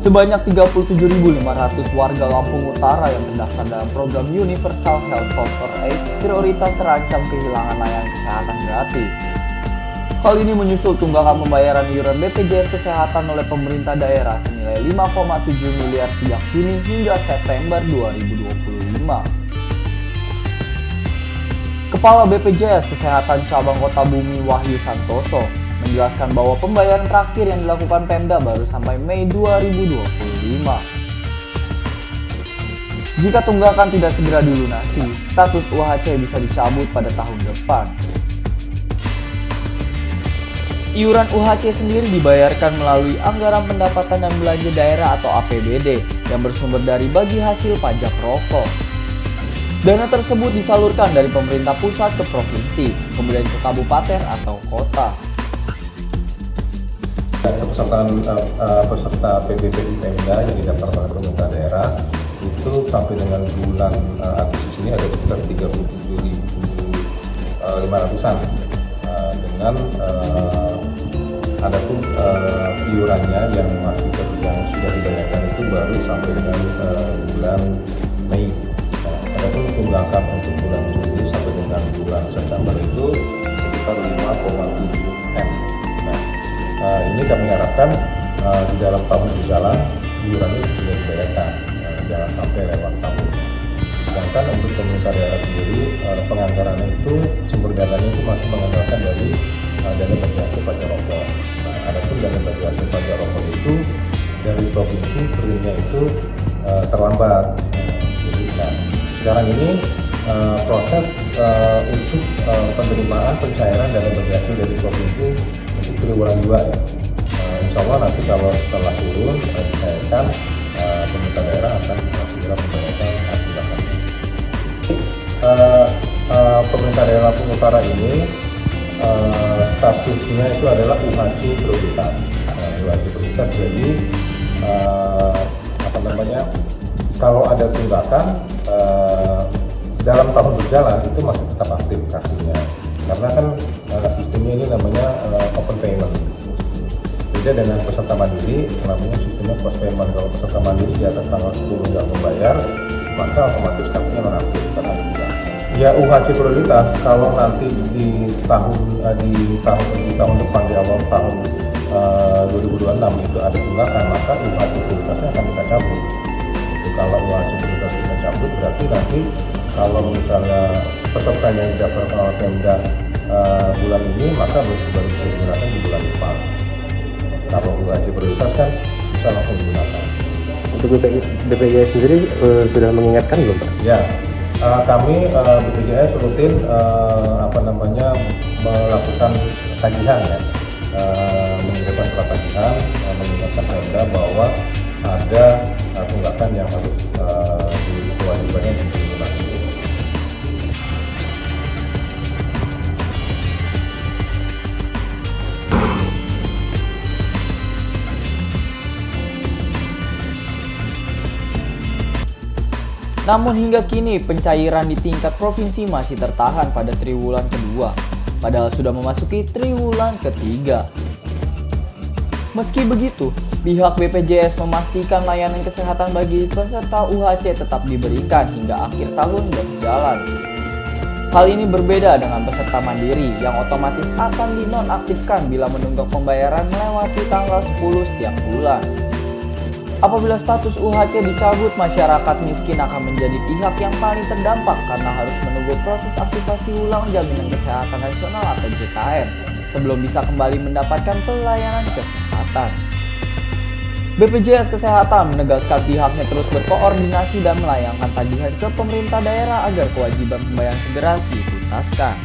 Sebanyak 37.500 warga Lampung Utara yang terdaftar dalam program Universal Health Cover Aid prioritas terancam kehilangan layanan kesehatan gratis. Hal ini menyusul tunggakan pembayaran iuran BPJS Kesehatan oleh pemerintah daerah senilai 5,7 miliar sejak Juni hingga September 2025. Kepala BPJS Kesehatan Cabang Kota Bumi Wahyu Santoso menjelaskan bahwa pembayaran terakhir yang dilakukan Pemda baru sampai Mei 2025. Jika tunggakan tidak segera dilunasi, status UHC bisa dicabut pada tahun depan. Iuran UHC sendiri dibayarkan melalui Anggaran Pendapatan dan Belanja Daerah atau APBD yang bersumber dari bagi hasil pajak rokok. Dana tersebut disalurkan dari pemerintah pusat ke provinsi, kemudian ke kabupaten atau kota. Peserta PBBI Pemda yang didaftar oleh pemerintah daerah itu sampai dengan bulan Agustus ini ada sekitar 37.500-an dengan adapun iurannya yang sudah dibayarkan itu baru sampai dengan bulan Mei. Adapun tunggakan untuk bulan Juli sampai dengan bulan September itu sekitar 5,7 M. Ini kami harapkan di dalam tahun berjalan iuran itu sudah dibayarkan, jangan sampai lewat tahun. Sedangkan untuk pemerintah daerah sendiri penganggarannya itu sumber dananya itu masih mengandalkan dari dana bagi hasil pajak rokok. Adapun dana bagi hasil pajak rokok itu dari provinsi seringnya itu terlambat. Sekarang ini proses untuk penerimaan pencairan dana bagi hasil dari provinsi untuk triwulan 2 ya. Insya Allah nanti kalau setelah turun dicairkan, pemerintah daerah akan segera membayarkan tunggakan. Pemerintah daerah Lampung Utara ini statusnya itu adalah UHC prioritas. UHC prioritas jadi kalau ada tunggakan dalam tahun berjalan itu masih tetap aktif kartunya, karena kan sistemnya ini namanya open payment. Beda dengan peserta mandiri, namanya sistemnya post payment. Kalau peserta mandiri di atas tanggal 10 nggak membayar, maka otomatis kartunya nonaktif karena tunggakan. Ya UHC prioritas kalau nanti di tahun depan, di awal tahun 2026 itu ada tunggakan, maka UHC prioritasnya akan kita cabut. Kalau UHC prioritas kita cabut, berarti nanti kalau misalnya pesertanya yang didaftarkan oleh Pemda bulan ini, maka baru bisa digunakan di bulan depan. Kalau UHC prioritas kan bisa langsung digunakan. Untuk BPJS sendiri sudah mengingatkan belum Pak? Ya, kami BPJS rutin melakukan kajian ya, mengirimkan surat kajian, mengingatkan Pemda bahwa ada tunggakan yang harus kewajibannya dilunasi. Namun hingga kini pencairan di tingkat provinsi masih tertahan pada triwulan kedua, padahal sudah memasuki triwulan ketiga. Meski begitu, pihak BPJS memastikan layanan kesehatan bagi peserta UHC tetap diberikan hingga akhir tahun berjalan. Hal ini berbeda dengan peserta mandiri yang otomatis akan dinonaktifkan bila menunggak pembayaran melewati tanggal 10 setiap bulan. Apabila status UHC dicabut, masyarakat miskin akan menjadi pihak yang paling terdampak karena harus menunggu proses aktivasi ulang Jaminan Kesehatan Nasional atau JKN sebelum bisa kembali mendapatkan pelayanan kesehatan. BPJS Kesehatan menegaskan pihaknya terus berkoordinasi dan melayangkan tagihan ke pemerintah daerah agar kewajiban pembayaran segera dituntaskan.